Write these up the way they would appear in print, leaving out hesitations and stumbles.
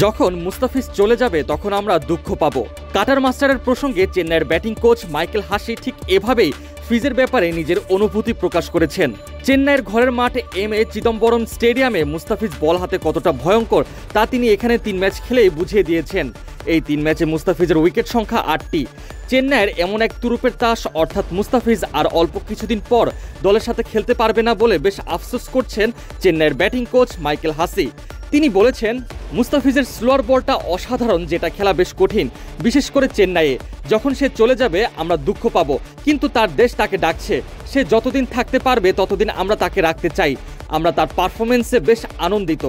যখন মুস্তাফিজ চলে যাবে তখন আমরা দুঃখ পাবো। কাটার মাস্টারের প্রসঙ্গে চেন্নাইয়ের ব্যাটিং কোচ মাইকেল হাসি ঠিক এভাবেই ফিজের ব্যাপারে নিজের অনুভূতি প্রকাশ করেছেন। চেন্নাইয়ের ঘরের মাঠে এম.এ. চিদম্বরম স্টেডিয়ামে মুস্তাফিজ বল হাতে কতটা ভয়ঙ্কর তা তিনি এখানে 3 ম্যাচ খেলেই বুঝিয়ে দিয়েছেন। এই 3 ম্যাচে মুস্তাফিজের উইকেট সংখ্যা 8টি। চেন্নাইয়ের এমন এক তুরুপের তাস অর্থাৎ মুস্তাফিজ আর অল্প কিছুদিন পর দলের সাথে খেলতে পারবে না বলে বেশ আফসোস করছেন চেন্নাইয়ের ব্যাটিং কোচ মাইকেল হাসি। তিনি বলেছেন, মুস্তাফিজের স্লোয়ার বলটা অসাধারণ, যেটা খেলা বেশ কঠিন, বিশেষ করে চেন্নাইয়ে। যখন সে চলে যাবে আমরা দুঃখ পাবো, কিন্তু তার দেশ তাকে ডাকছে। সে যতদিন থাকতে পারবে ততদিন আমরা তাকে রাখতে চাই। আমরা তার পারফরমেন্সে বেশ আনন্দিত।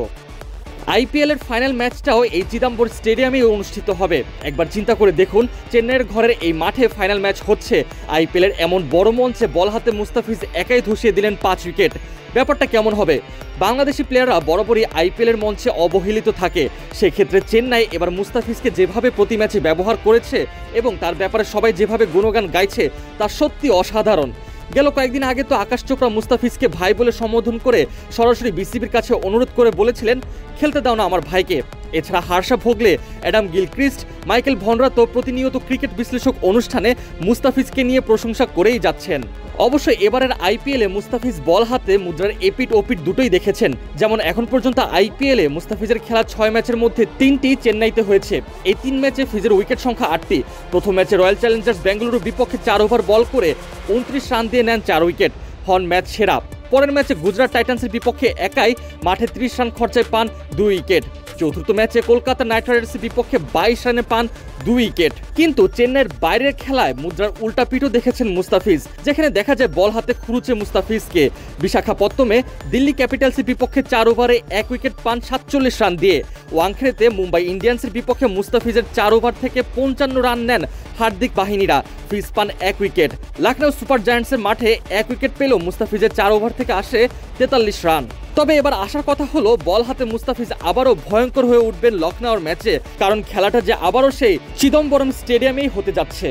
আইপিএলের ফাইনাল ম্যাচটাও এই চিদম্বর স্টেডিয়ামেই অনুষ্ঠিত হবে। একবার চিন্তা করে দেখুন, চেন্নাইয়ের ঘরের এই মাঠে ফাইনাল ম্যাচ হচ্ছে। আইপিএলের এমন বড় মঞ্চে বল হাতে মুস্তাফিজ একাই ধসিয়ে দিলেন 5 উইকেট। ব্যাপারটা কেমন হবে? বাংলাদেশি প্লেয়াররা বরাবরই আইপিএলের মঞ্চে অবহেলিত থাকে। সেক্ষেত্রে চেন্নাই এবার মুস্তাফিজকে যেভাবে প্রতি ম্যাচে ব্যবহার করেছে এবং তার ব্যাপারে সবাই যেভাবে গুণগান গাইছে তা সত্যি অসাধারণ। গেল কয়েকদিন আগে তো আকাশ চোপড়া মুস্তাফিজকে ভাই বলে সম্বোধন করে সরাসরি বিসিবির কাছে অনুরোধ করে বলেছিলেন, খেলতে দাও না আমার ভাইকে। এছাড়া Harsha Bhogle, Adam Gilchrist, Michael ভনরা তো প্রতিনিয়ত ক্রিকেট বিশ্লেষক অনুষ্ঠানে মুস্তাফিজকে নিয়ে প্রশংসা করেই যাচ্ছেন। অবশ্য এবারের আইপিএলে মুস্তাফিজ বল হাতে মুদ্রার এপিট ওপিট দুটোই দেখেছেন। যেমন এখন পর্যন্ত আইপিএলে মুস্তাফিজের খেলা 6 ম্যাচের মধ্যে 3টি চেন্নাইতে হয়েছে। এই 3 ম্যাচে ফিজের উইকেট সংখ্যা 8টি। প্রথম ম্যাচে রয়্যাল চ্যালেঞ্জার্স বেঙ্গালুরুর বিপক্ষে 4 ওভার বল করে 29 রান দিয়ে নেন 4 উইকেট, হন ম্যাচ সেরা। পরের ম্যাচে গুজরাট টাইটান্সের বিপক্ষে একাই মাঠে 30 রান খরচায় পান 2 উইকেট। চতুর্থ ম্যাচে কলকাতা নাইট রাইডার্সের বিপক্ষে 22 রানে পান 2 উইকেট। কিন্তু চেন্নাইয়ের বাইরের খেলায় মুদ্রার উল্টা পিঠও দেখেছেন মুস্তাফিজ, যেখানে দেখা যায় বল হাতে খুঁড়ুছে মুস্তাফিজকে। বিশাখাপত্তমে দিল্লি ক্যাপিটালসের বিপক্ষে 4 ওভারে 1 উইকেট পান 47 রান দিয়ে। ওয়াংখেড়েতে মুম্বাই ইন্ডিয়ান্সের বিপক্ষে মুস্তাফিজের 4 ওভার থেকে 55 রান নেন হার্দিক বাহিনীরা, ফিজ পান 1 উইকেট। লখনৌ সুপার জায়ান্টসের মাঠে 1 উইকেট পেলেও মুস্তাফিজের 4 ওভার থেকে আসে 43 রান। তবে এবার আসার কথা হলো, বল হাতে মুস্তাফিজ আবারও ভয়ঙ্কর হয়ে উঠবেন লখনৌর ম্যাচে, কারণ খেলাটা যে আবারও সেই চিদম্বরম স্টেডিয়ামেই হতে যাচ্ছে।